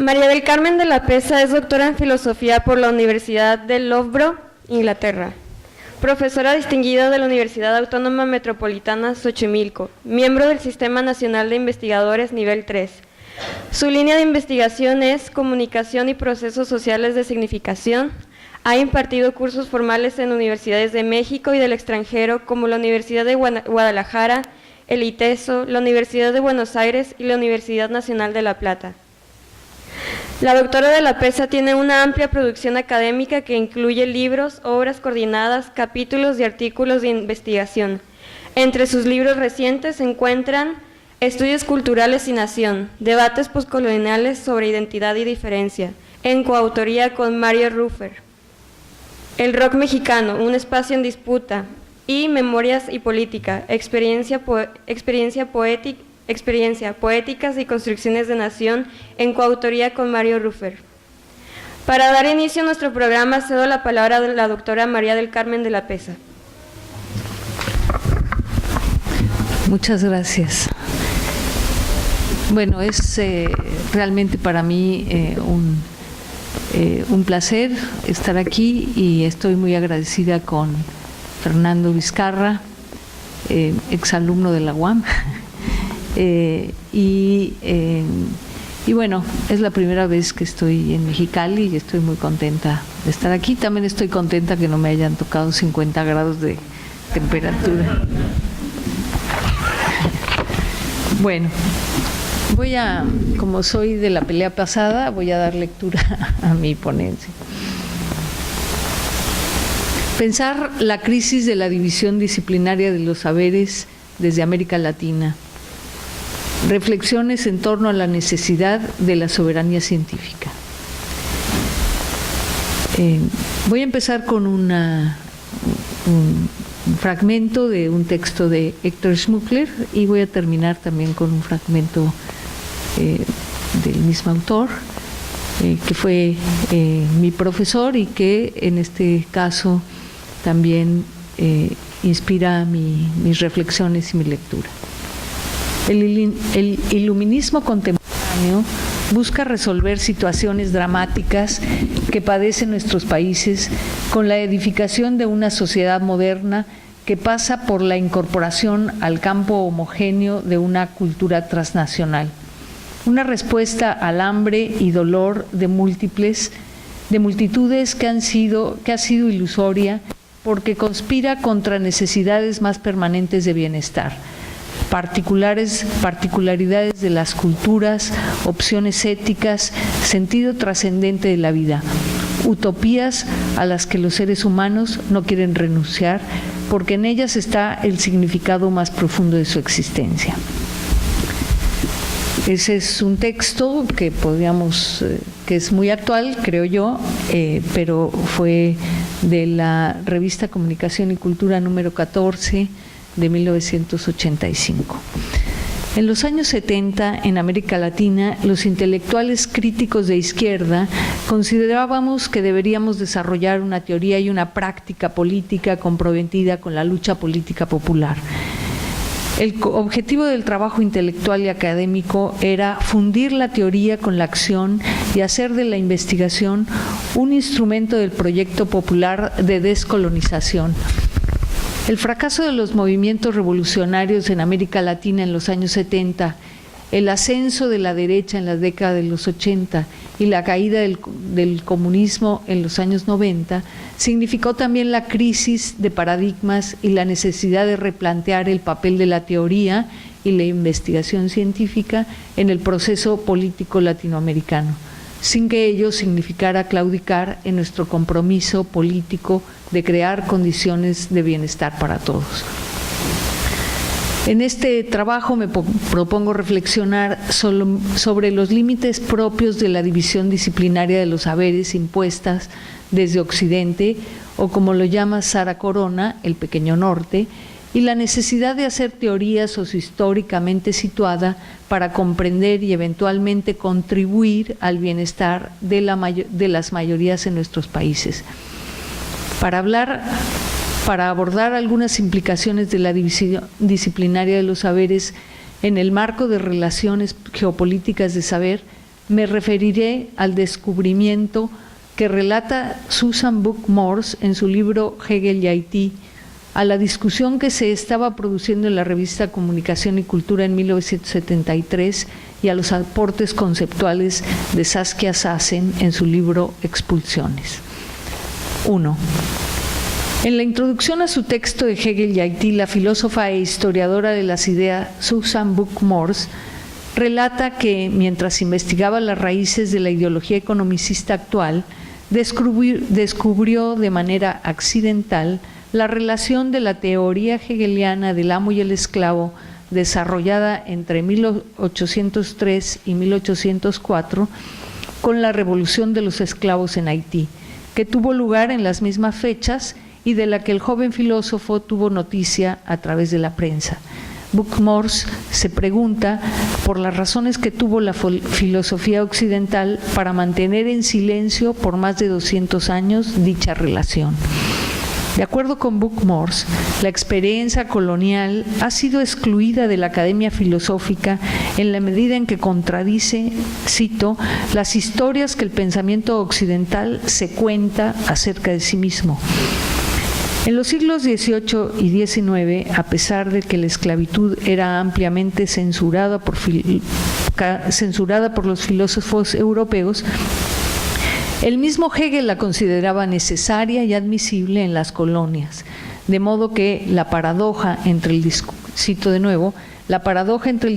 María del Carmen de la Pesa es doctora en Filosofía por la Universidad de Loughborough, Inglaterra. Profesora distinguida de la Universidad Autónoma Metropolitana Xochimilco, miembro del Sistema Nacional de Investigadores Nivel 3. Su línea de investigación es Comunicación y Procesos Sociales de Significación. Ha impartido cursos formales en universidades de México y del extranjero, como la Universidad de Guadalajara, el ITESO, la Universidad de Buenos Aires y la Universidad Nacional de La Plata. La doctora de la Pesa tiene una amplia producción académica que incluye libros, obras coordinadas, capítulos y artículos de investigación. Entre sus libros recientes se encuentran Estudios Culturales y Nación, Debates Postcoloniales sobre Identidad y Diferencia, en coautoría con Mario Rufer. El rock mexicano, un espacio en disputa, y Memorias y Política, Poéticas y Construcciones de Nación, en coautoría con Mario Rufer. Para dar inicio a nuestro programa, cedo la palabra a la doctora María del Carmen de la Pesa. Muchas gracias. Bueno, es realmente para mí un placer estar aquí y estoy muy agradecida con Fernando Vizcarra, exalumno de la UAM. Y bueno, es la primera vez que estoy en Mexicali y estoy muy contenta de estar aquí. También estoy contenta que no me hayan tocado 50 grados de temperatura. Bueno, como soy de la pelea pasada, voy a dar lectura a mi ponencia. Pensar la crisis de la división disciplinaria de los saberes desde América Latina. Reflexiones en torno a la necesidad de la soberanía científica. Voy a empezar con un fragmento de un texto de Héctor Schmuckler y voy a terminar también con un fragmento del mismo autor, que fue mi profesor y que en este caso también inspira mis reflexiones y mi lectura. El iluminismo contemporáneo busca resolver situaciones dramáticas que padecen nuestros países con la edificación de una sociedad moderna que pasa por la incorporación al campo homogéneo de una cultura transnacional. Una respuesta al hambre y dolor de multitudes que ha sido ilusoria porque conspira contra necesidades más permanentes de bienestar. Particularidades de las culturas, opciones éticas, sentido trascendente de la vida, utopías a las que los seres humanos no quieren renunciar porque en ellas está el significado más profundo de su existencia. Ese es un texto que que es muy actual, creo yo, pero fue de la revista Comunicación y Cultura número 14 de 1985. En los años 70, en América Latina, los intelectuales críticos de izquierda considerábamos que deberíamos desarrollar una teoría y una práctica política comprometida con la lucha política popular. El objetivo del trabajo intelectual y académico era fundir la teoría con la acción y hacer de la investigación un instrumento del proyecto popular de descolonización. El fracaso de los movimientos revolucionarios en América Latina en los años 70, el ascenso de la derecha en la década de los 80 y la caída del comunismo en los años 90, significó también la crisis de paradigmas y la necesidad de replantear el papel de la teoría y la investigación científica en el proceso político latinoamericano, sin que ello significara claudicar en nuestro compromiso político de crear condiciones de bienestar para todos. En este trabajo me propongo reflexionar sobre los límites propios de la división disciplinaria de los saberes impuestas desde Occidente, o como lo llama Sara Corona, el pequeño norte, y la necesidad de hacer teoría sociohistóricamente situada para comprender y eventualmente contribuir al bienestar de las mayorías en nuestros países. Para abordar algunas implicaciones de la división disciplinaria de los saberes en el marco de relaciones geopolíticas de saber, me referiré al descubrimiento que relata Susan Buck-Morss en su libro Hegel y Haití, a la discusión que se estaba produciendo en la revista Comunicación y Cultura en 1973 y a los aportes conceptuales de Saskia Sassen en su libro Expulsiones. 1. En la introducción a su texto de Hegel y Haití, la filósofa e historiadora de las ideas Susan Buck-Morss relata que, mientras investigaba las raíces de la ideología economicista actual, descubrió de manera accidental la relación de la teoría hegeliana del amo y el esclavo, desarrollada entre 1803 y 1804, con la revolución de los esclavos en Haití, que tuvo lugar en las mismas fechas y de la que el joven filósofo tuvo noticia a través de la prensa. Buck-Morss se pregunta por las razones que tuvo la filosofía occidental para mantener en silencio por más de 200 años dicha relación. De acuerdo con Buck-Morss, la experiencia colonial ha sido excluida de la academia filosófica en la medida en que contradice, cito, las historias que el pensamiento occidental se cuenta acerca de sí mismo. En los siglos XVIII y XIX, a pesar de que la esclavitud era ampliamente censurada por los filósofos europeos, el mismo Hegel la consideraba necesaria y admisible en las colonias, de modo que la paradoja entre el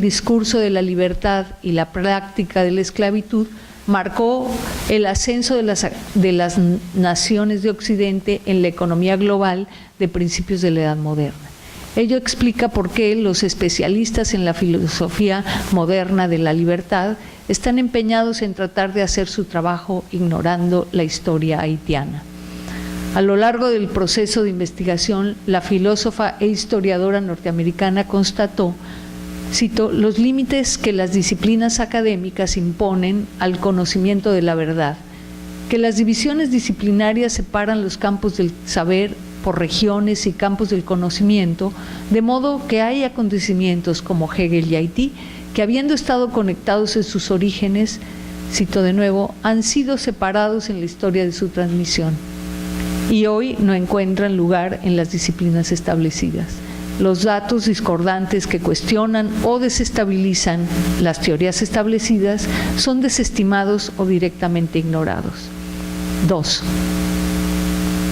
discurso de la libertad y la práctica de la esclavitud marcó el ascenso de las naciones de Occidente en la economía global de principios de la Edad Moderna. Ello explica por qué los especialistas en la filosofía moderna de la libertad están empeñados en tratar de hacer su trabajo ignorando la historia haitiana. A lo largo del proceso de investigación, la filósofa e historiadora norteamericana constató, cito, los límites que las disciplinas académicas imponen al conocimiento de la verdad, que las divisiones disciplinarias separan los campos del saber por regiones y campos del conocimiento, de modo que hay acontecimientos como Hegel y Haití, que habiendo estado conectados en sus orígenes, cito de nuevo, han sido separados en la historia de su transmisión y hoy no encuentran lugar en las disciplinas establecidas. Los datos discordantes que cuestionan o desestabilizan las teorías establecidas son desestimados o directamente ignorados. 2.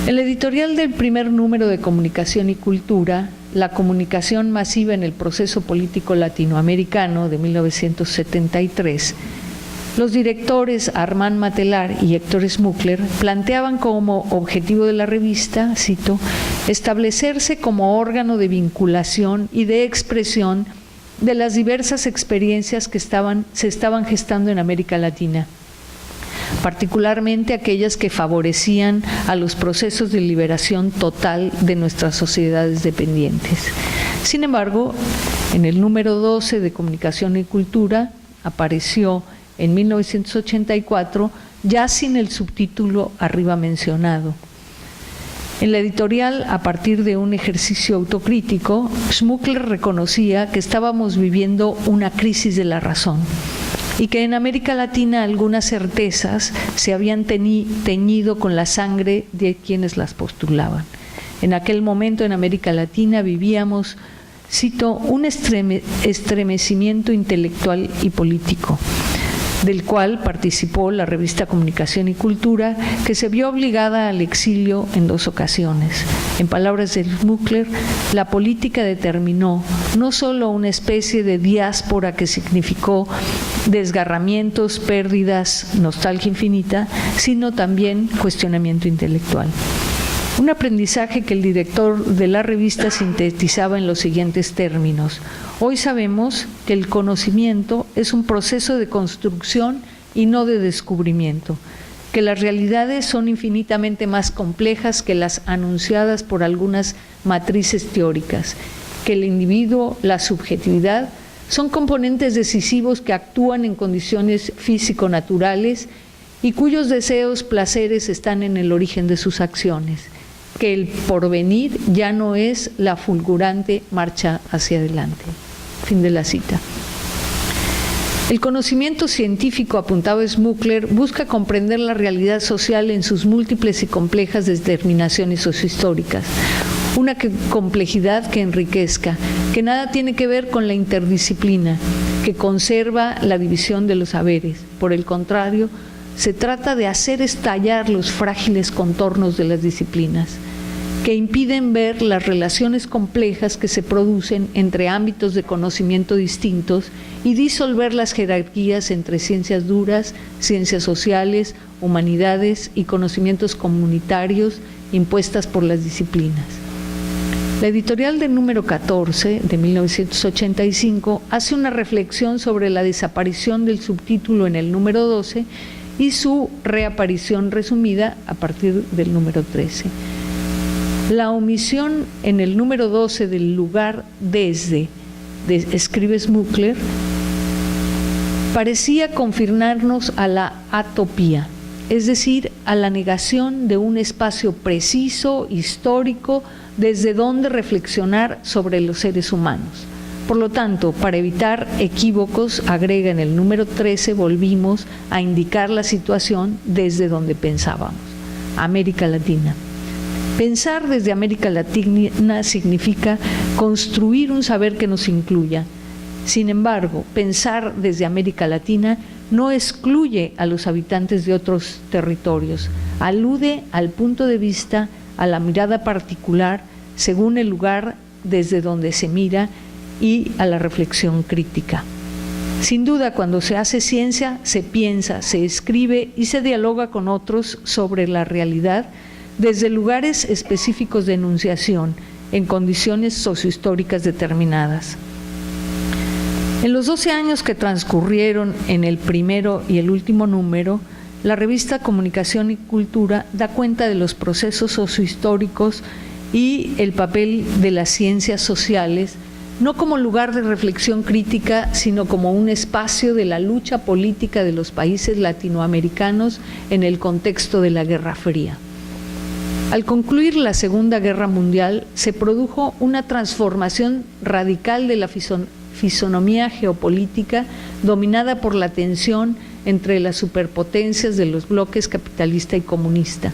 El editorial del primer número de Comunicación y Cultura, La comunicación masiva en el proceso político latinoamericano de 1973, los directores Armand Matelar y Héctor Schmuckler planteaban como objetivo de la revista, cito, establecerse como órgano de vinculación y de expresión de las diversas experiencias que se estaban gestando en América Latina, particularmente aquellas que favorecían a los procesos de liberación total de nuestras sociedades dependientes. Sin embargo, en el número 12 de Comunicación y Cultura apareció en 1984, ya sin el subtítulo arriba mencionado. En la editorial, a partir de un ejercicio autocrítico, Schmuckler reconocía que estábamos viviendo una crisis de la razón y que en América Latina algunas certezas se habían teñido con la sangre de quienes las postulaban. En aquel momento en América Latina vivíamos, cito, un estremecimiento intelectual y político, del cual participó la revista Comunicación y Cultura, que se vio obligada al exilio en 2 ocasiones. En palabras de Schmuckler, la política determinó no solo una especie de diáspora que significó desgarramientos, pérdidas, nostalgia infinita, sino también cuestionamiento intelectual. Un aprendizaje que el director de la revista sintetizaba en los siguientes términos: hoy sabemos que el conocimiento es un proceso de construcción y no de descubrimiento, que las realidades son infinitamente más complejas que las anunciadas por algunas matrices teóricas, que el individuo, la subjetividad, son componentes decisivos que actúan en condiciones físico-naturales y cuyos deseos, placeres están en el origen de sus acciones, que el porvenir ya no es la fulgurante marcha hacia adelante. Fin de la cita. El conocimiento científico, apuntaba Smukler, busca comprender la realidad social en sus múltiples y complejas determinaciones sociohistóricas. Una complejidad que enriquezca, que nada tiene que ver con la interdisciplina, que conserva la división de los saberes. Por el contrario, se trata de hacer estallar los frágiles contornos de las disciplinas, que impiden ver las relaciones complejas que se producen entre ámbitos de conocimiento distintos y disolver las jerarquías entre ciencias duras, ciencias sociales, humanidades y conocimientos comunitarios impuestas por las disciplinas. La editorial del número 14 de 1985 hace una reflexión sobre la desaparición del subtítulo en el número 12 y su reaparición resumida a partir del número 13. La omisión en el número 12 del lugar desde, escribe Smukler, parecía confirmarnos a la atopía, es decir, a la negación de un espacio preciso, histórico, desde donde reflexionar sobre los seres humanos. Por lo tanto, para evitar equívocos, agrega en el número 13, volvimos a indicar la situación desde donde pensábamos, América Latina. Pensar desde América Latina significa construir un saber que nos incluya. Sin embargo, pensar desde América Latina no excluye a los habitantes de otros territorios, alude al punto de vista, a la mirada particular, según el lugar desde donde se mira y a la reflexión crítica. Sin duda, cuando se hace ciencia, se piensa, se escribe y se dialoga con otros sobre la realidad desde lugares específicos de enunciación, en condiciones sociohistóricas determinadas. En los 12 años que transcurrieron en el primero y el último número, la revista Comunicación y Cultura da cuenta de los procesos sociohistóricos y el papel de las ciencias sociales, no como lugar de reflexión crítica, sino como un espacio de la lucha política de los países latinoamericanos en el contexto de la Guerra Fría. Al concluir la Segunda Guerra Mundial, se produjo una transformación radical de la fisonomía geopolítica dominada por la tensión entre las superpotencias de los bloques capitalista y comunista,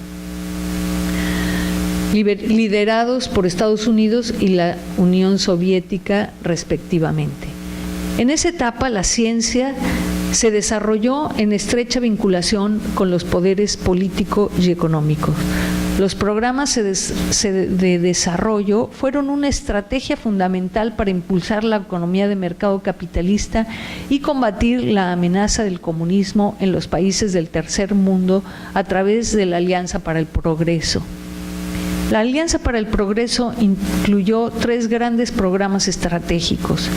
liderados por Estados Unidos y la Unión Soviética respectivamente. En esa etapa, la ciencia se desarrolló en estrecha vinculación con los poderes político y económicos. Los programas de desarrollo fueron una estrategia fundamental para impulsar la economía de mercado capitalista y combatir la amenaza del comunismo en los países del tercer mundo a través de la Alianza para el Progreso. La Alianza para el Progreso incluyó 3 grandes programas estratégicos: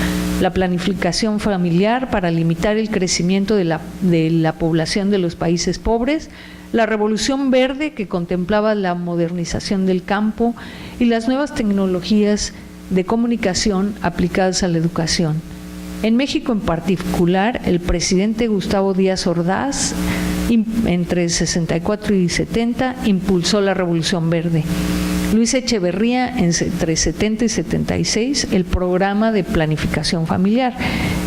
la planificación familiar para limitar el crecimiento de la población de los países pobres, la Revolución Verde, que contemplaba la modernización del campo, y las nuevas tecnologías de comunicación aplicadas a la educación. En México en particular, el presidente Gustavo Díaz Ordaz, entre 64 y 70, impulsó la Revolución Verde. Luis Echeverría, entre 70 y 76, el programa de planificación familiar,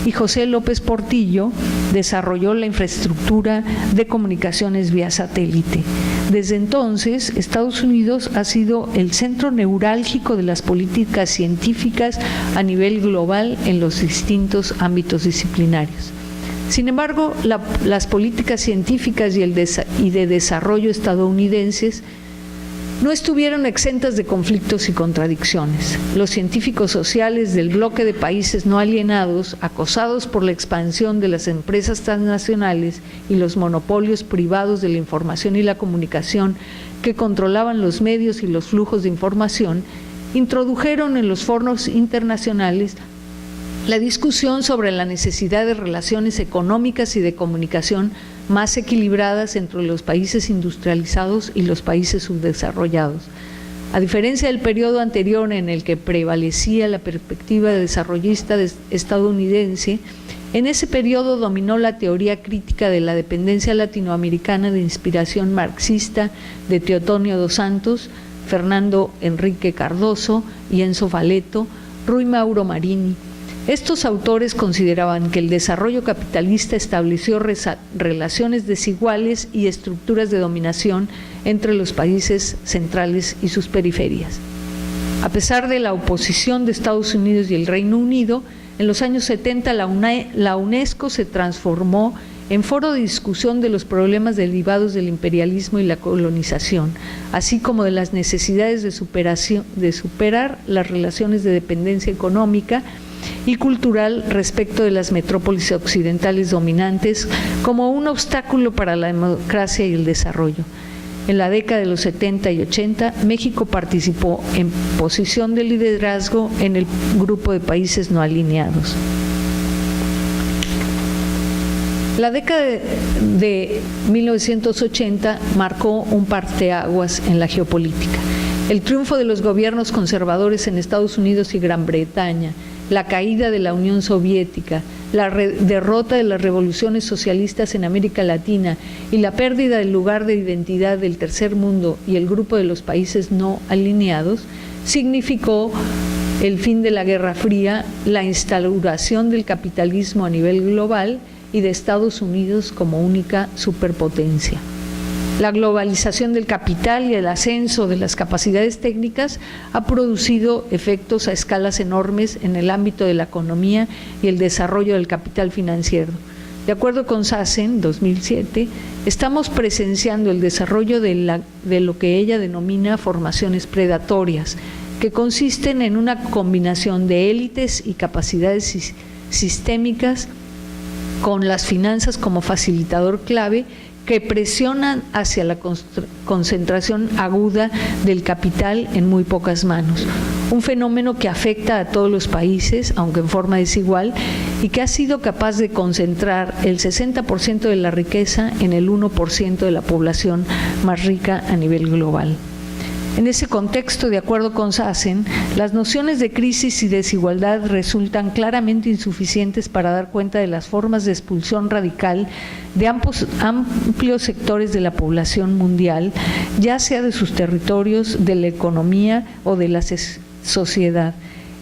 y José López Portillo desarrolló la infraestructura de comunicaciones vía satélite. Desde entonces, Estados Unidos ha sido el centro neurálgico de las políticas científicas a nivel global en los distintos ámbitos disciplinarios. Sin embargo, las políticas científicas y de desarrollo estadounidenses no estuvieron exentas de conflictos y contradicciones. Los científicos sociales del bloque de países no alienados, acosados por la expansión de las empresas transnacionales y los monopolios privados de la información y la comunicación que controlaban los medios y los flujos de información, introdujeron en los foros internacionales la discusión sobre la necesidad de relaciones económicas y de comunicación más equilibradas entre los países industrializados y los países subdesarrollados. A diferencia del periodo anterior en el que prevalecía la perspectiva desarrollista estadounidense, en ese periodo dominó la teoría crítica de la dependencia latinoamericana de inspiración marxista de Teotonio dos Santos, Fernando Enrique Cardoso y Enzo Faleto, Rui Mauro Marini, Estos autores consideraban que el desarrollo capitalista estableció relaciones desiguales y estructuras de dominación entre los países centrales y sus periferias. A pesar de la oposición de Estados Unidos y el Reino Unido, en los años 70 la UNESCO se transformó en foro de discusión de los problemas derivados del imperialismo y la colonización, así como de las necesidades de superar las relaciones de dependencia económica y cultural respecto de las metrópolis occidentales dominantes como un obstáculo para la democracia y el desarrollo. En la década de los 70 y 80, México participó en posición de liderazgo en el grupo de países no alineados. La década de 1980 marcó un parteaguas en la geopolítica. El triunfo de los gobiernos conservadores en Estados Unidos y Gran Bretaña, la caída de la Unión Soviética, la derrota de las revoluciones socialistas en América Latina y la pérdida del lugar de identidad del tercer mundo y el grupo de los países no alineados significó el fin de la Guerra Fría, la instauración del capitalismo a nivel global y de Estados Unidos como única superpotencia. La globalización del capital y el ascenso de las capacidades técnicas ha producido efectos a escalas enormes en el ámbito de la economía y el desarrollo del capital financiero. De acuerdo con SACEN 2007, estamos presenciando el desarrollo de lo que ella denomina formaciones predatorias, que consisten en una combinación de élites y capacidades sistémicas con las finanzas como facilitador clave que presionan hacia la concentración aguda del capital en muy pocas manos. Un fenómeno que afecta a todos los países, aunque en forma desigual, y que ha sido capaz de concentrar el 60% de la riqueza en el 1% de la población más rica a nivel global. En ese contexto, de acuerdo con SACEN, las nociones de crisis y desigualdad resultan claramente insuficientes para dar cuenta de las formas de expulsión radical de amplios sectores de la población mundial, ya sea de sus territorios, de la economía o de la sociedad.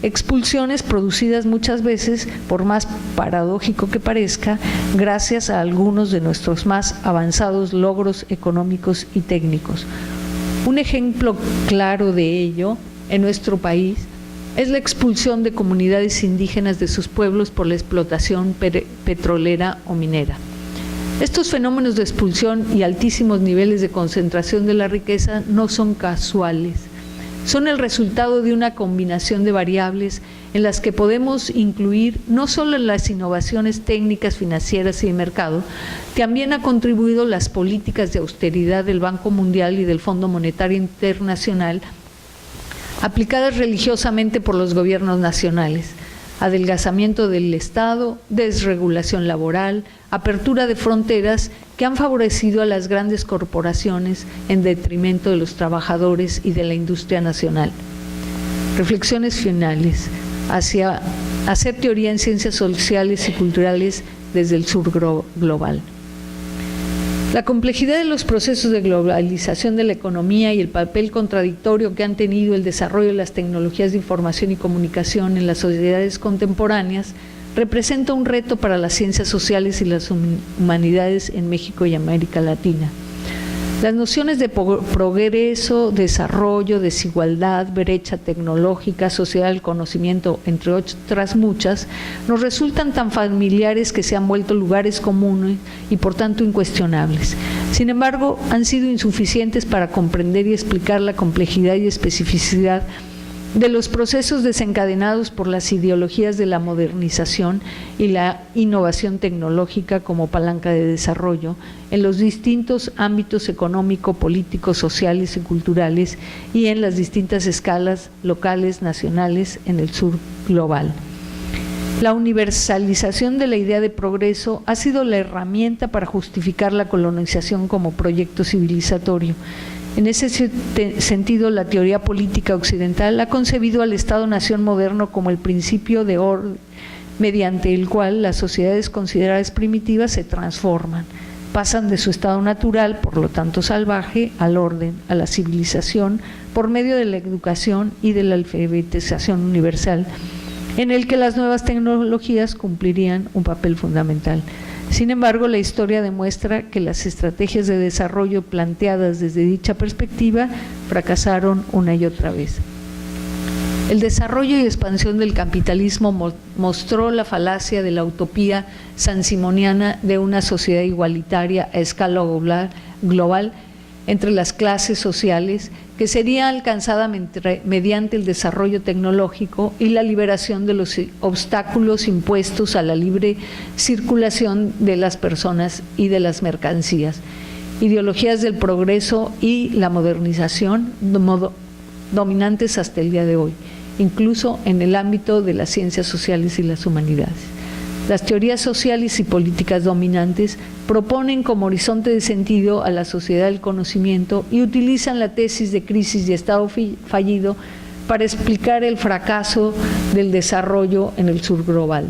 Expulsiones producidas muchas veces, por más paradójico que parezca, gracias a algunos de nuestros más avanzados logros económicos y técnicos. Un ejemplo claro de ello en nuestro país es la expulsión de comunidades indígenas de sus pueblos por la explotación petrolera o minera. Estos fenómenos de expulsión y altísimos niveles de concentración de la riqueza no son casuales, son el resultado de una combinación de variables en las que podemos incluir no solo las innovaciones técnicas, financieras y de mercado, también ha contribuido las políticas de austeridad del Banco Mundial y del Fondo Monetario Internacional, aplicadas religiosamente por los gobiernos nacionales, adelgazamiento del Estado, desregulación laboral, apertura de fronteras que han favorecido a las grandes corporaciones en detrimento de los trabajadores y de la industria nacional. Reflexiones finales hacia hacer teoría en ciencias sociales y culturales desde el sur global. La complejidad de los procesos de globalización de la economía y el papel contradictorio que han tenido el desarrollo de las tecnologías de información y comunicación en las sociedades contemporáneas representa un reto para las ciencias sociales y las humanidades en México y América Latina. Las nociones de progreso, desarrollo, desigualdad, brecha tecnológica, sociedad del conocimiento, entre otras muchas, nos resultan tan familiares que se han vuelto lugares comunes y por tanto incuestionables. Sin embargo, han sido insuficientes para comprender y explicar la complejidad y especificidad de los procesos desencadenados por las ideologías de la modernización y la innovación tecnológica como palanca de desarrollo en los distintos ámbitos económico, políticos, sociales y culturales y en las distintas escalas locales, nacionales, en el sur global. La universalización de la idea de progreso ha sido la herramienta para justificar la colonización como proyecto civilizatorio. En ese sentido, la teoría política occidental ha concebido al Estado-nación moderno como el principio de orden mediante el cual las sociedades consideradas primitivas se transforman, pasan de su estado natural, por lo tanto salvaje, al orden, a la civilización, por medio de la educación y de la alfabetización universal, en el que las nuevas tecnologías cumplirían un papel fundamental. Sin embargo, la historia demuestra que las estrategias de desarrollo planteadas desde dicha perspectiva fracasaron una y otra vez. El desarrollo y expansión del capitalismo mostró la falacia de la utopía sansimoniana de una sociedad igualitaria a escala global entre las clases sociales, que sería alcanzada mediante el desarrollo tecnológico y la liberación de los obstáculos impuestos a la libre circulación de las personas y de las mercancías. Ideologías del progreso y la modernización dominantes hasta el día de hoy, incluso en el ámbito de las ciencias sociales y las humanidades. Las teorías sociales y políticas dominantes proponen como horizonte de sentido a la sociedad del conocimiento y utilizan la tesis de crisis y estado fallido para explicar el fracaso del desarrollo en el sur global.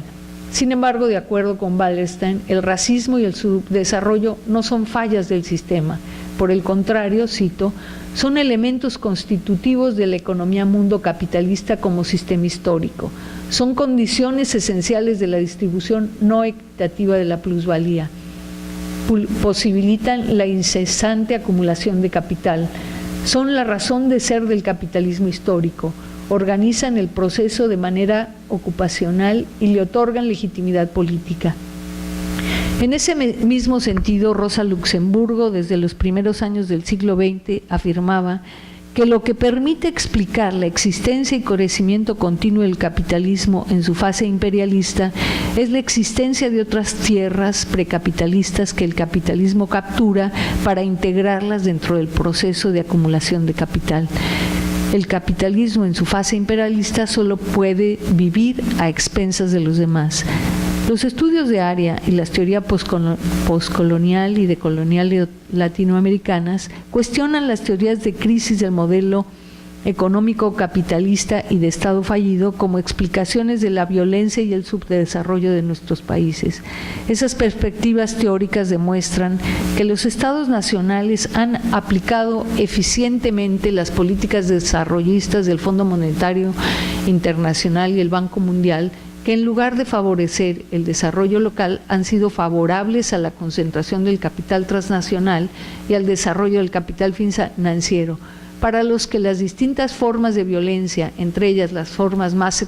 Sin embargo, de acuerdo con Wallerstein, el racismo y el subdesarrollo no son fallas del sistema. Por el contrario, cito, son elementos constitutivos de la economía mundo capitalista como sistema histórico. Son condiciones esenciales de la distribución no equitativa de la plusvalía. Posibilitan la incesante acumulación de capital. Son la razón de ser del capitalismo histórico. Organizan el proceso de manera ocupacional y le otorgan legitimidad política. En ese mismo sentido, Rosa Luxemburgo, desde los primeros años del siglo XX, afirmaba que lo que permite explicar la existencia y crecimiento continuo del capitalismo en su fase imperialista es la existencia de otras tierras precapitalistas que el capitalismo captura para integrarlas dentro del proceso de acumulación de capital. El capitalismo en su fase imperialista solo puede vivir a expensas de los demás. Los estudios de área y las teorías postcolonial y decolonial latinoamericanas cuestionan las teorías de crisis del modelo económico capitalista y de Estado fallido como explicaciones de la violencia y el subdesarrollo de nuestros países. Esas perspectivas teóricas demuestran que los Estados nacionales han aplicado eficientemente las políticas desarrollistas del Fondo Monetario Internacional y el Banco Mundial, que en lugar de favorecer el desarrollo local han sido favorables a la concentración del capital transnacional y al desarrollo del capital financiero, para los que las distintas formas de violencia, entre ellas las formas más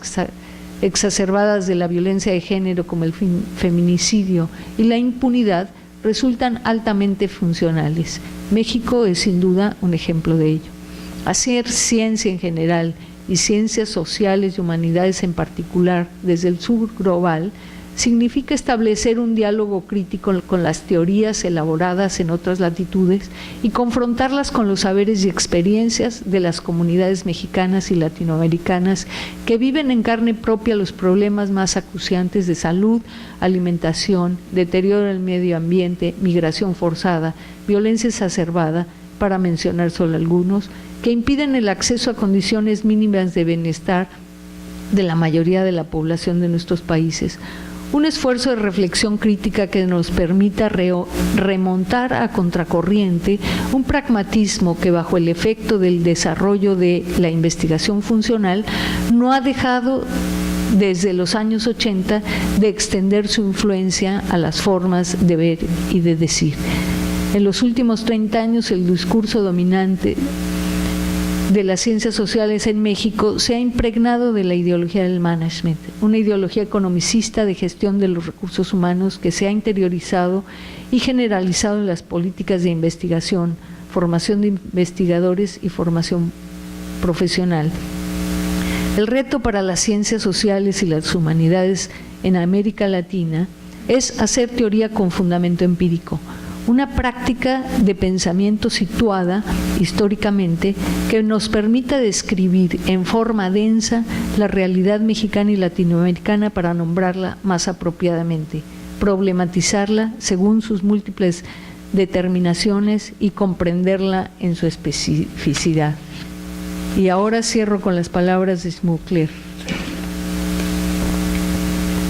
exacerbadas de la violencia de género como el feminicidio y la impunidad, resultan altamente funcionales. México es sin duda un ejemplo de ello. Hacer ciencia en general y ciencias sociales y humanidades en particular desde el sur global significa establecer un diálogo crítico con las teorías elaboradas en otras latitudes y confrontarlas con los saberes y experiencias de las comunidades mexicanas y latinoamericanas que viven en carne propia los problemas más acuciantes de salud, alimentación, deterioro del medio ambiente, migración forzada, violencia exacerbada, para mencionar solo algunos, que impiden el acceso a condiciones mínimas de bienestar de la mayoría de la población de nuestros países. Un esfuerzo de reflexión crítica que nos permita remontar a contracorriente un pragmatismo que bajo el efecto del desarrollo de la investigación funcional no ha dejado desde los años 80 de extender su influencia a las formas de ver y de decir. En los últimos 30 años el discurso dominante de las ciencias sociales en México se ha impregnado de la ideología del management, una ideología economicista de gestión de los recursos humanos que se ha interiorizado y generalizado en las políticas de investigación, formación de investigadores y formación profesional. El reto para las ciencias sociales y las humanidades en América Latina es hacer teoría con fundamento empírico, una práctica de pensamiento situada históricamente que nos permita describir en forma densa la realidad mexicana y latinoamericana para nombrarla más apropiadamente, problematizarla según sus múltiples determinaciones y comprenderla en su especificidad. Y ahora cierro con las palabras de Smukler.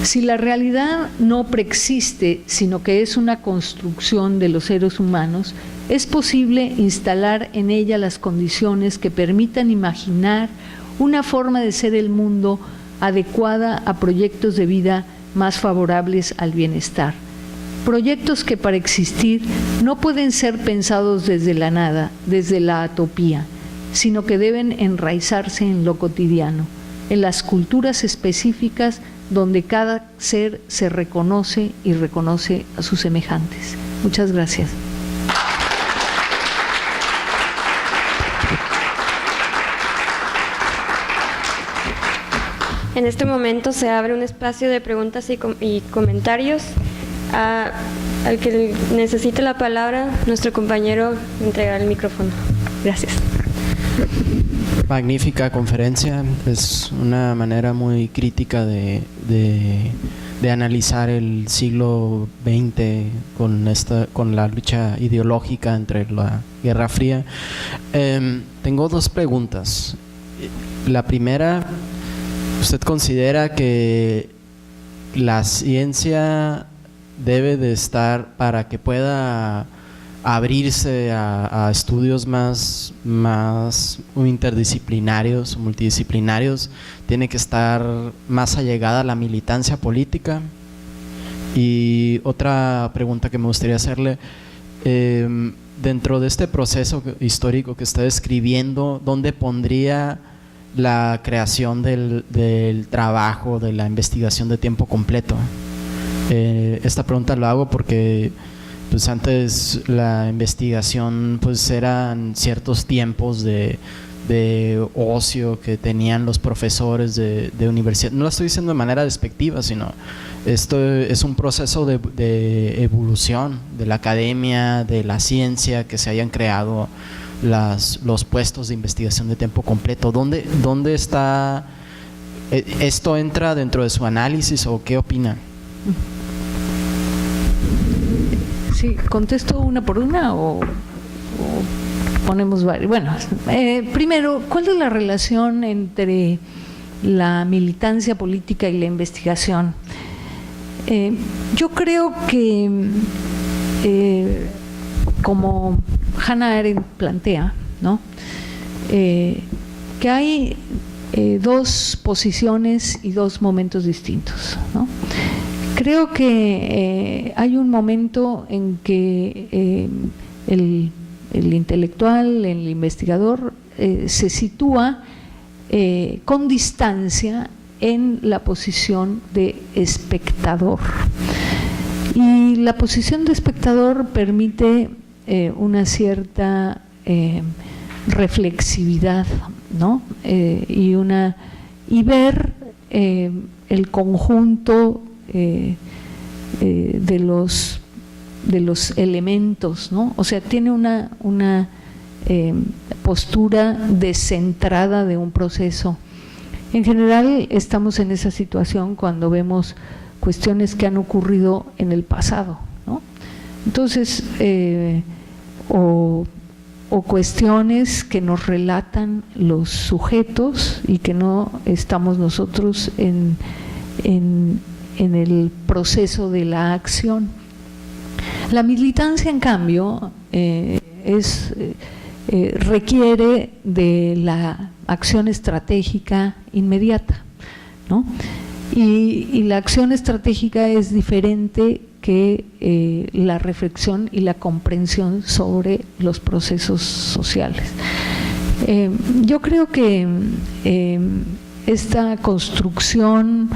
Si la realidad no preexiste, sino que es una construcción de los seres humanos, es posible instalar en ella las condiciones que permitan imaginar una forma de ser el mundo adecuada a proyectos de vida más favorables al bienestar. Proyectos que para existir no pueden ser pensados desde la nada, desde la atopía, sino que deben enraizarse en lo cotidiano, en las culturas específicas donde cada ser se reconoce y reconoce a sus semejantes. Muchas gracias. En este momento se abre un espacio de preguntas y comentarios. Al que necesite la palabra, nuestro compañero entregará el micrófono. Gracias. Magnífica conferencia, es una manera muy crítica de analizar el siglo XX con la lucha ideológica entre la Guerra Fría. Tengo dos preguntas. La primera, ¿usted considera que la ciencia debe de estar, para que pueda abrirse a estudios más interdisciplinarios, multidisciplinarios, tiene que estar más allegada a la militancia política? Y otra pregunta que me gustaría hacerle, dentro de este proceso histórico que está describiendo, ¿dónde pondría la creación del trabajo, de la investigación de tiempo completo? Esta pregunta lo hago porque pues antes la investigación pues eran ciertos tiempos de ocio que tenían los profesores de universidad. No lo estoy diciendo de manera despectiva, sino esto es un proceso de evolución de la academia, de la ciencia, que se hayan creado los puestos de investigación de tiempo completo. ¿Dónde está? ¿Esto entra dentro de su análisis o qué opina? Sí, ¿contesto una por una o ponemos varios? Bueno, primero, ¿cuál es la relación entre la militancia política y la investigación? Yo creo que, como Hannah Arendt plantea, ¿no?, que hay dos posiciones y dos momentos distintos, ¿no? Creo que hay un momento en que el intelectual, el investigador, se sitúa con distancia en la posición de espectador. Y la posición de espectador permite una cierta reflexividad, ¿no? Y ver el conjunto de los elementos, ¿no? O sea, tiene una postura descentrada de un proceso. En general estamos en esa situación cuando vemos cuestiones que han ocurrido en el pasado, ¿no? Entonces, o cuestiones que nos relatan los sujetos y que no estamos nosotros en el proceso de la acción. La militancia, en cambio, requiere de la acción estratégica inmediata, ¿no? Y la acción estratégica es diferente que la reflexión y la comprensión sobre los procesos sociales. Yo creo que esta construcción,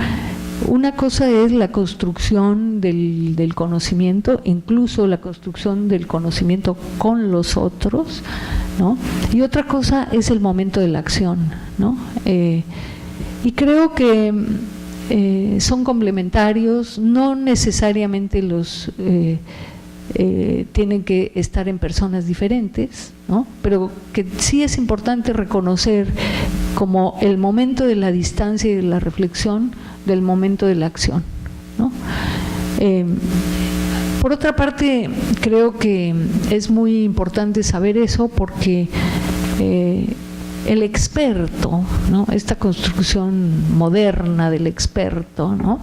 una cosa es la construcción del conocimiento, incluso la construcción del conocimiento con los otros, ¿no? Y otra cosa es el momento de la acción, ¿no? Y creo que son complementarios, no necesariamente tienen que estar en personas diferentes, ¿no? Pero que sí es importante reconocer como el momento de la distancia y de la reflexión del momento de la acción, ¿no? Por otra parte, creo que es muy importante saber eso porque el experto, ¿no?, esta construcción moderna del experto, ¿no?,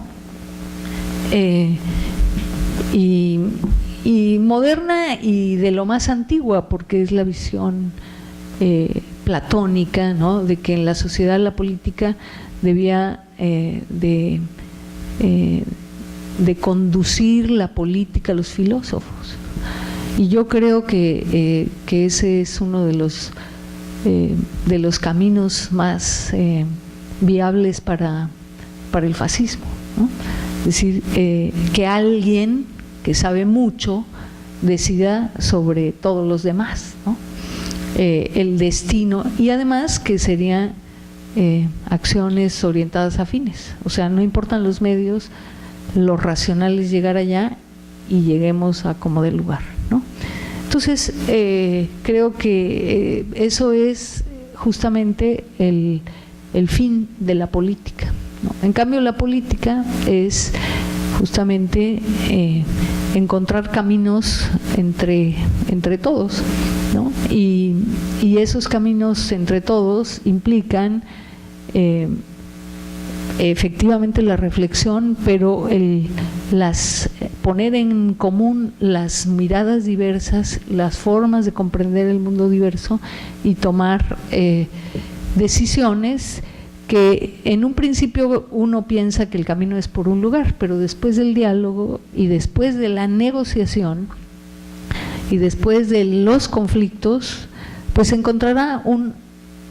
y moderna y de lo más antigua, porque es la visión platónica, ¿no?, de que en la sociedad la política debía de conducir la política a los filósofos. Y yo creo que ese es uno de los caminos más viables para el fascismo, ¿no? Es decir, que alguien que sabe mucho decida sobre todos los demás, ¿no? El destino, y además que serían acciones orientadas a fines, o sea, no importan los medios, lo racional es llegar allá y lleguemos a como dé lugar, ¿no? Entonces, creo que eso es justamente el fin de la política, ¿no? En cambio, la política es justamente encontrar caminos entre todos, ¿no? Y esos caminos entre todos implican efectivamente la reflexión, pero poner en común las miradas diversas, las formas de comprender el mundo diverso y tomar decisiones que en un principio uno piensa que el camino es por un lugar, pero después del diálogo y después de la negociación y después de los conflictos, pues encontrará un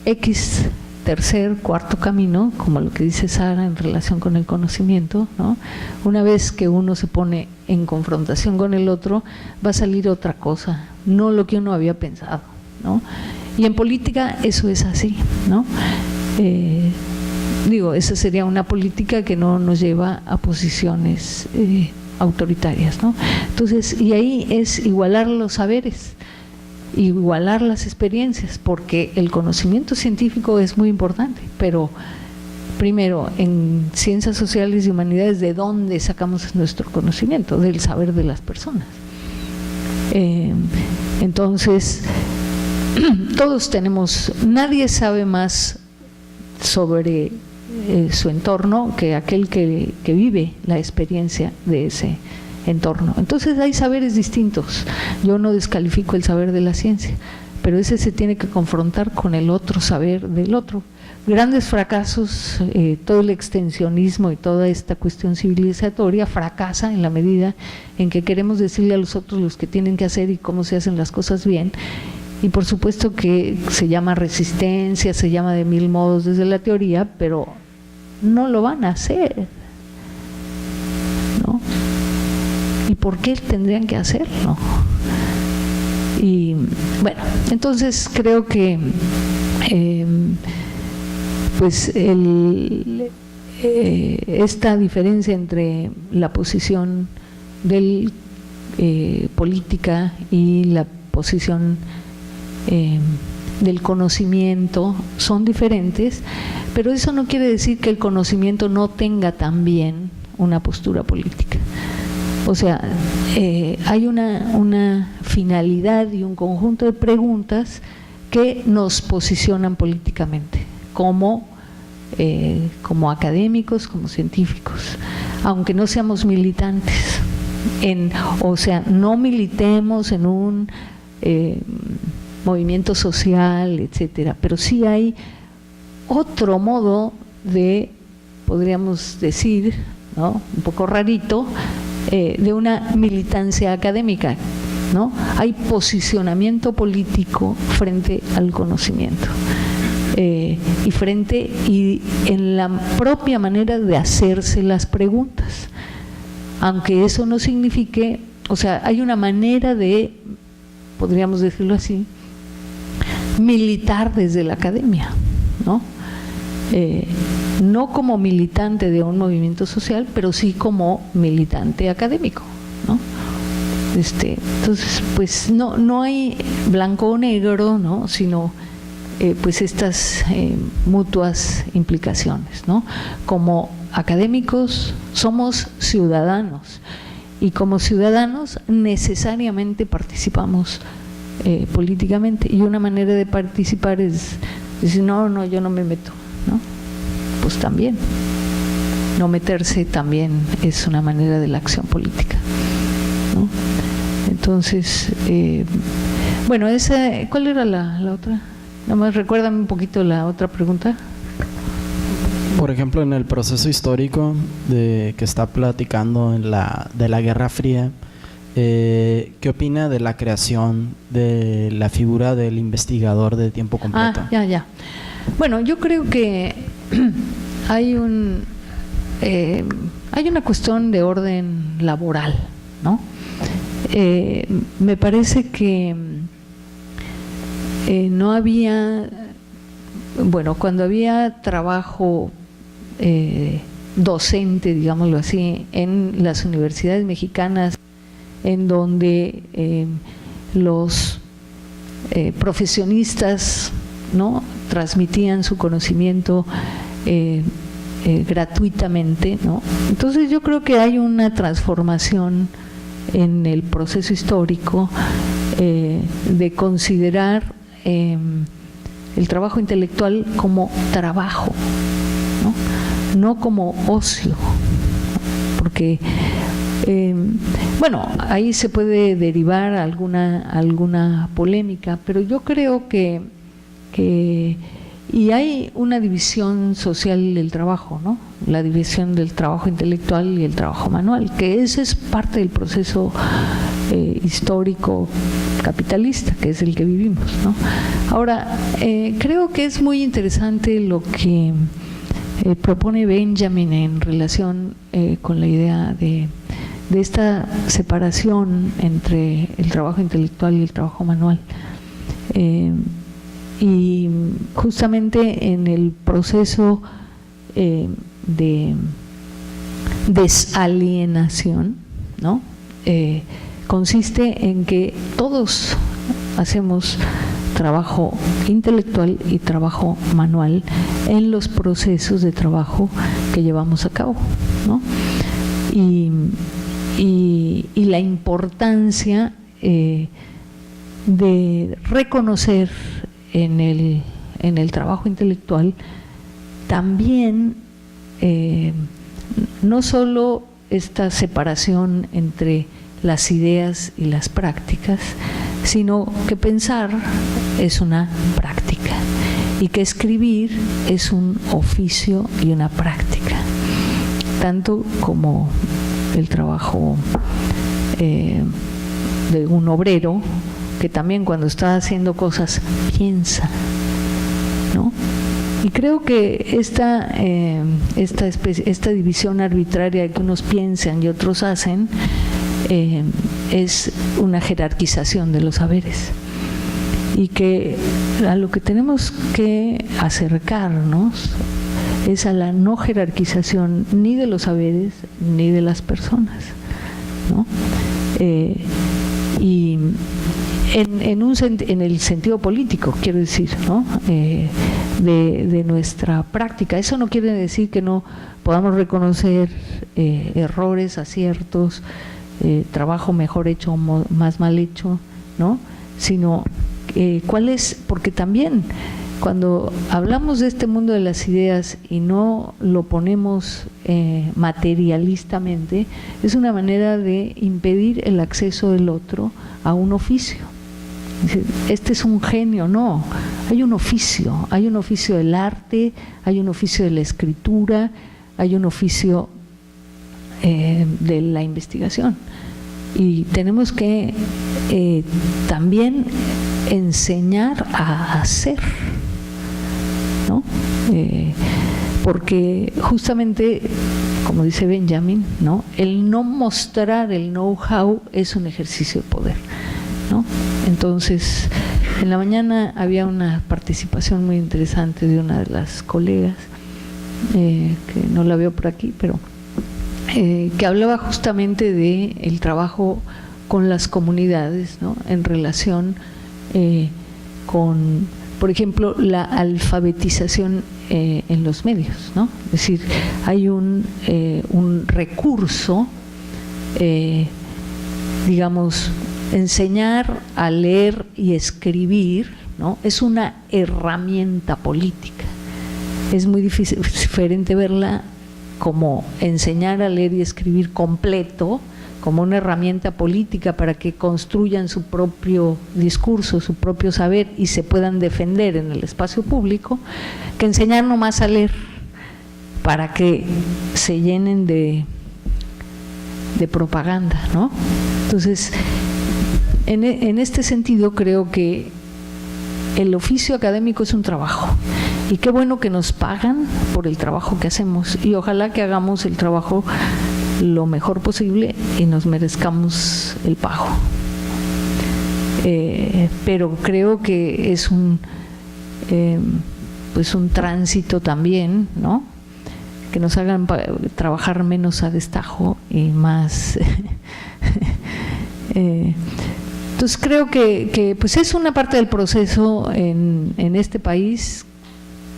X tercer, cuarto camino, como lo que dice Sara en relación con el conocimiento, ¿no? Una vez que uno se pone en confrontación con el otro, va a salir otra cosa, no lo que uno había pensado, ¿no? Y en política eso es así, ¿no? Esa sería una política que no nos lleva a posiciones autoritarias, ¿no? Entonces, y ahí es igualar los saberes, igualar las experiencias, porque el conocimiento científico es muy importante, pero primero, en ciencias sociales y humanidades, ¿de dónde sacamos nuestro conocimiento? Del saber de las personas. Entonces, todos tenemos, nadie sabe más sobre su entorno que aquel que vive la experiencia de ese entorno. Entonces hay saberes distintos. Yo no descalifico el saber de la ciencia, pero ese se tiene que confrontar con el otro saber del otro. Grandes fracasos, todo el extensionismo y toda esta cuestión civilizatoria fracasa en la medida en que queremos decirle a los otros los que tienen que hacer y cómo se hacen las cosas bien. Y por supuesto que se llama resistencia, se llama de mil modos desde la teoría, pero no lo van a hacer, ¿no? ¿Y por qué tendrían que hacerlo? Y bueno, entonces creo que esta diferencia entre la posición del política y la posición del conocimiento son diferentes, pero eso no quiere decir que el conocimiento no tenga también una postura política. O sea, hay una finalidad y un conjunto de preguntas que nos posicionan políticamente, como académicos, como científicos, aunque no seamos militantes, o sea, no militemos en un movimiento social, etcétera, pero sí hay otro modo de, podríamos decir, ¿no?, un poco rarito, de una militancia académica, ¿no? Hay posicionamiento político frente al conocimiento y en la propia manera de hacerse las preguntas, aunque eso no signifique, o sea, hay una manera de, podríamos decirlo así, militar desde la academia, ¿no? No como militante de un movimiento social, pero sí como militante académico, ¿no? Entonces, pues no hay blanco o negro, ¿no?, sino pues estas mutuas implicaciones, ¿no? Como académicos somos ciudadanos y como ciudadanos necesariamente participamos políticamente, y una manera de participar es decir, no, yo no me meto, ¿no? Pues también, no meterse también es una manera de la acción política, ¿no? Entonces, bueno, ¿cuál era la otra? Nada más recuérdame un poquito la otra pregunta. por ejemplo, en el proceso histórico que está platicando de la Guerra Fría, ¿qué opina de la creación de la figura del investigador de tiempo completo? Ya. Bueno, yo creo que hay una cuestión de orden laboral, ¿no? Me parece que no había, bueno, cuando había trabajo docente, digámoslo así, en las universidades mexicanas, en donde los profesionistas, ¿no?, transmitían su conocimiento gratuitamente, ¿no? Entonces yo creo que hay una transformación en el proceso histórico de considerar el trabajo intelectual como trabajo, no como ocio, porque bueno, ahí se puede derivar alguna polémica, pero yo creo que y hay una división social del trabajo, ¿no? La división del trabajo intelectual y el trabajo manual, que ese es parte del proceso histórico capitalista, que es el que vivimos, ¿no? Ahora, creo que es muy interesante lo que propone Benjamin en relación con la idea de esta separación entre el trabajo intelectual y el trabajo manual. Y justamente en el proceso de desalienación, ¿no?, consiste en que todos hacemos trabajo intelectual y trabajo manual en los procesos de trabajo que llevamos a cabo, ¿no? Y la importancia de reconocer en el trabajo intelectual también no solo esta separación entre las ideas y las prácticas, sino que pensar es una práctica y que escribir es un oficio y una práctica, tanto como el trabajo de un obrero, que también cuando está haciendo cosas piensa, ¿no? Y creo que esta división arbitraria de que unos piensan y otros hacen es una jerarquización de los saberes, y que a lo que tenemos que acercarnos es a la no jerarquización ni de los saberes ni de las personas, ¿no? Y en el sentido político, quiero decir, ¿no?, de nuestra práctica. Eso no quiere decir que no podamos reconocer errores, aciertos, trabajo mejor hecho o más mal hecho, ¿no?, sino cuál es, porque también cuando hablamos de este mundo de las ideas y no lo ponemos materialistamente, es una manera de impedir el acceso del otro a un oficio. Este es un genio, no, hay un oficio del arte, hay un oficio de la escritura, hay un oficio de la investigación, y tenemos que también enseñar a hacer, ¿no? Porque justamente, como dice Benjamin, ¿no?, el no mostrar el know-how es un ejercicio de poder, ¿no? Entonces, en la mañana había una participación muy interesante de una de las colegas, que no la veo por aquí, pero que hablaba justamente de el trabajo con las comunidades, ¿no?, en relación con, por ejemplo, la alfabetización en los medios, ¿no? Es decir, hay un recurso, digamos, enseñar a leer y escribir, ¿no?, es una herramienta política. Es muy diferente verla como enseñar a leer y escribir completo, como una herramienta política para que construyan su propio discurso, su propio saber y se puedan defender en el espacio público, que enseñar nomás a leer, para que se llenen de propaganda, ¿no? Entonces, en este sentido creo que el oficio académico es un trabajo y qué bueno que nos pagan por el trabajo que hacemos y ojalá que hagamos el trabajo lo mejor posible y nos merezcamos el pago. Pero creo que es pues un tránsito también, ¿no? Que nos hagan trabajar menos a destajo y más. Entonces creo que pues es una parte del proceso en este país.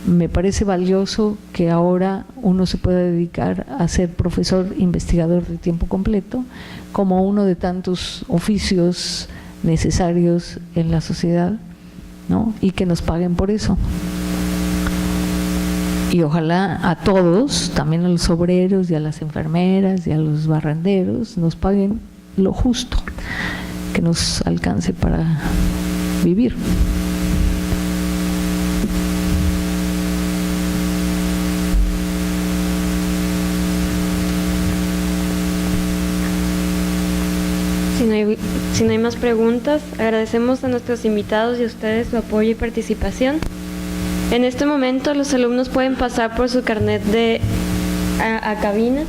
Me parece valioso que ahora uno se pueda dedicar a ser profesor investigador de tiempo completo como uno de tantos oficios necesarios en la sociedad, ¿no? Y que nos paguen por eso. Y ojalá a todos, también a los obreros y a las enfermeras y a los barrenderos, nos paguen lo justo, que nos alcance para vivir. Si no hay más preguntas, agradecemos a nuestros invitados y a ustedes su apoyo y participación. En este momento los alumnos pueden pasar por su carnet a cabina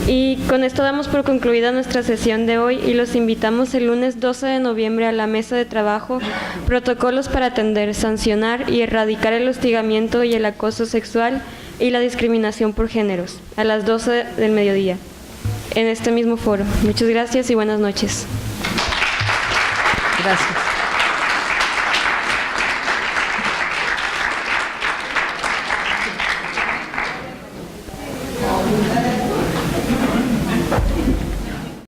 y con esto damos por concluida nuestra sesión de hoy y los invitamos el lunes 12 de noviembre a la mesa de trabajo Protocolos para atender, sancionar y erradicar el hostigamiento y el acoso sexual y la discriminación por géneros a las 12 del mediodía en este mismo foro. Muchas gracias y buenas noches. Gracias.